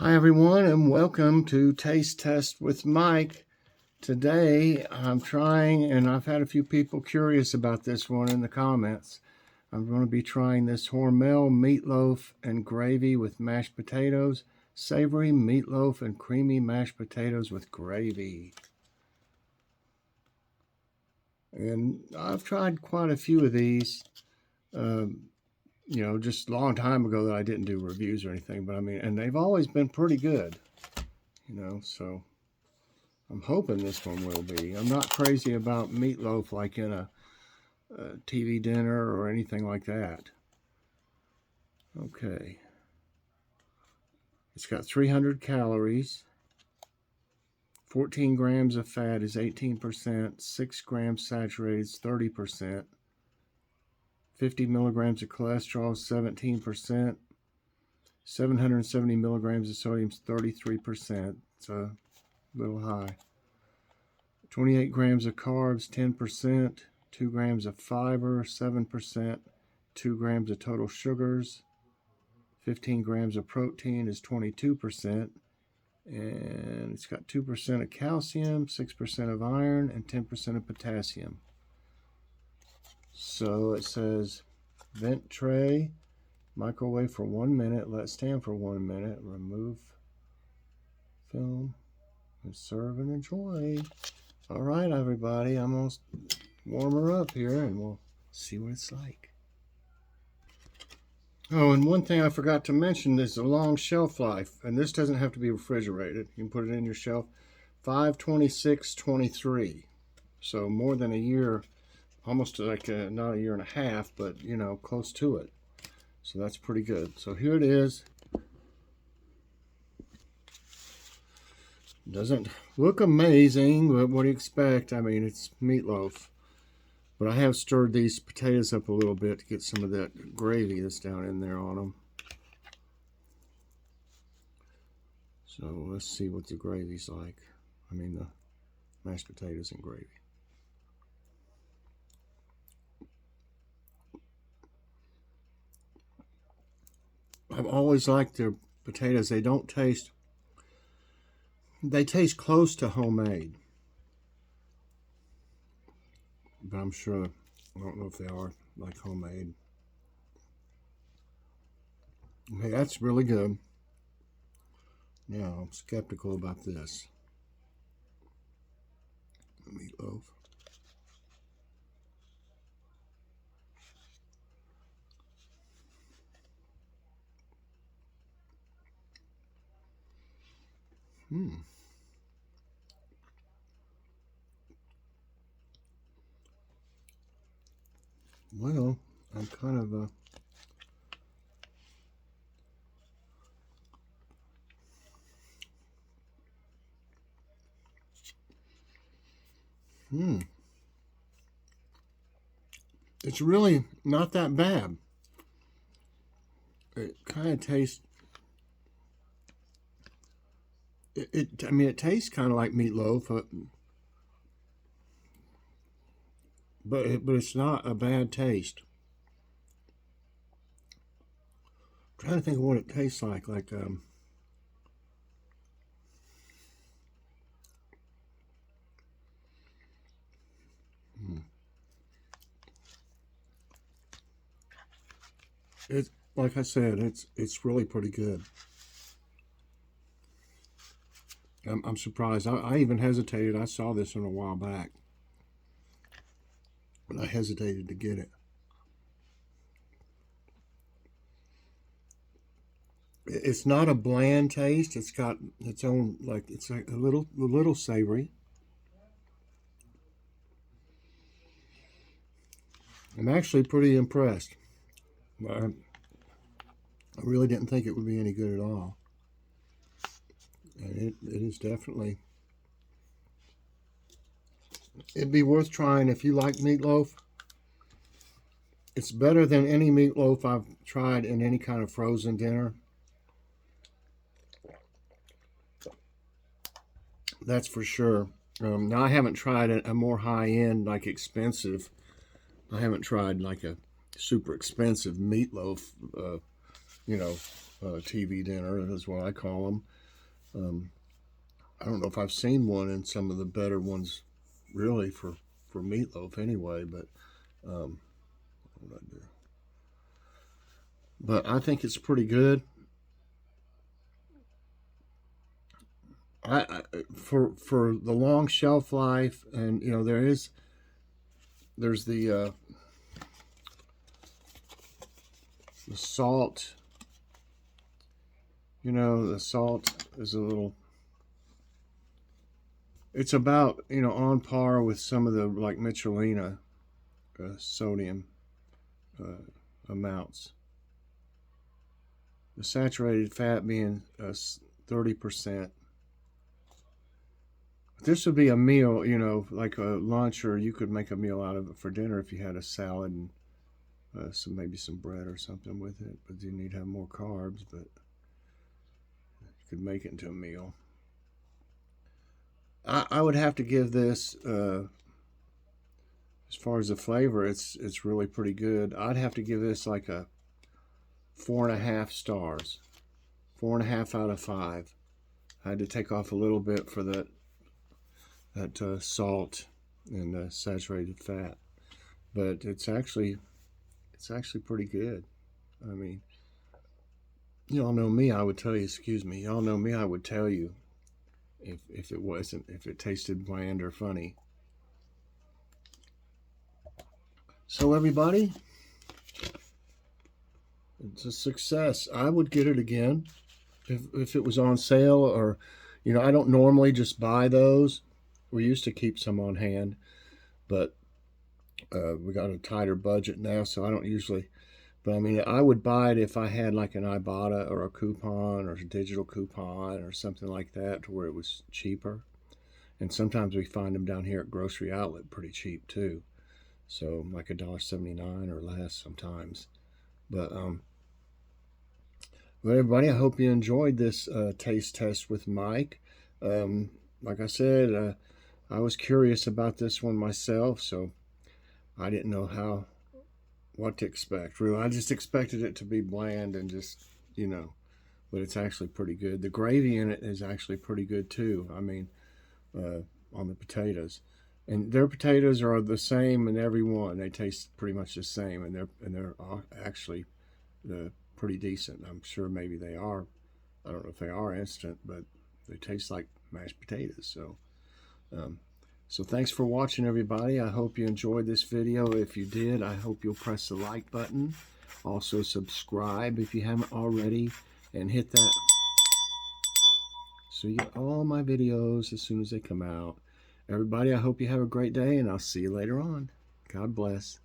Hi everyone and welcome to Taste Test with Mike. Today I'm trying, and I've had a few people curious about this one in the comments. I'm going to be trying this Hormel meatloaf and gravy with mashed potatoes. Savory meatloaf and creamy mashed potatoes with gravy. And I've tried quite a few of these. Just a long time ago that I didn't do reviews or anything, but I mean, and they've always been pretty good, so I'm hoping this one will be. I'm not crazy about meatloaf like in a TV dinner or anything like that. Okay. It's got 300 calories. 14 grams of fat is 18%. 6 grams saturated is 30%. 50 milligrams of cholesterol is 17%. 770 milligrams of sodium is 33%. It's a little high. 28 grams of carbs, 10%. 2 grams of fiber, 7%. 2 grams of total sugars. 15 grams of protein is 22%. And it's got 2% of calcium, 6% of iron, and 10% of potassium. So it says vent tray, microwave for 1 minute, let stand for 1 minute, remove film, and serve and enjoy. All right, everybody, I'm going to warm her up here and we'll see what it's like. Oh, and one thing I forgot to mention is a long shelf life, and this doesn't have to be refrigerated. You can put it in your shelf. 5/26/23, so more than a year, almost like not a year and a half, but close to it. So that's pretty good. So here it is. Doesn't look amazing, but what do you expect? I mean, it's meatloaf. But I have stirred these potatoes up a little bit to get some of that gravy that's down in there on them. So let's see what the gravy's like. I mean, the mashed potatoes and gravy. I've always liked their potatoes. They taste close to homemade. But I'm sure, I don't know if they are like homemade. Okay, that's really good. Now, I'm skeptical about this. Meatloaf. Well, I'm kind of It's really not that bad. It kind of tastes. I mean, it tastes kind of like meatloaf, but it's not a bad taste. I'm trying to think of what it tastes like. It's like I said, it's really pretty good. I'm surprised. I even hesitated. I saw this one a while back, but I hesitated to get it. It's not a bland taste. It's got its own, like, it's like a little savory. I'm actually pretty impressed. I really didn't think it would be any good at all. And it is definitely, it'd be worth trying if you like meatloaf. It's better than any meatloaf I've tried in any kind of frozen dinner. That's for sure. Now, I haven't tried a more high-end, like expensive. I haven't tried like a super expensive meatloaf, TV dinner is what I call them. I don't know if I've seen one in some of the better ones, really, for Meatloaf anyway. But what would I do? But I think it's pretty good. For the long shelf life, and you know there's the salt. You know, the salt is a little. It's about, you know, on par with some of the like Michelina sodium uh, amounts. The saturated fat being 30%. This would be a meal, you know, like a lunch, or you could make a meal out of it for dinner if you had a salad and maybe some bread or something with it. But you need to have more carbs, but you could make it into a meal. I would have to give this, as far as the flavor, it's really pretty good. I'd have to give this like a 4.5 stars, 4.5 out of 5. I had to take off a little bit for that salt and saturated fat, but it's actually pretty good. I mean, y'all know me. I would tell you. Excuse me. Y'all know me. I would tell you if it tasted bland or funny. So everybody, it's a success. I would get it again if it was on sale, or you know, I don't normally just buy those. We used to keep some on hand, but we got a tighter budget now, so I don't usually. But I mean, I would buy it if I had like an Ibotta or a coupon or a digital coupon or something like that, to where it was cheaper. And sometimes we find them down here at Grocery Outlet pretty cheap too. So like $1.79 or less sometimes. But well, everybody, I hope you enjoyed this taste test with Mike. Like I said, I was curious about this one myself, so I didn't know what to expect. Really, I just expected it to be bland and just, you know, but it's actually pretty good. The gravy in it is actually pretty good too. I mean, on the potatoes, and their potatoes are the same in every one. They taste pretty much the same, and they're actually pretty decent. I'm sure maybe they are. I don't know if they are instant, but they taste like mashed potatoes. Um, so thanks for watching, everybody. I hope you enjoyed this video. If you did, I hope you'll press the like button. Also subscribe if you haven't already, and hit that so you get all my videos as soon as they come out. Everybody, I hope you have a great day, and I'll see you later on. God bless.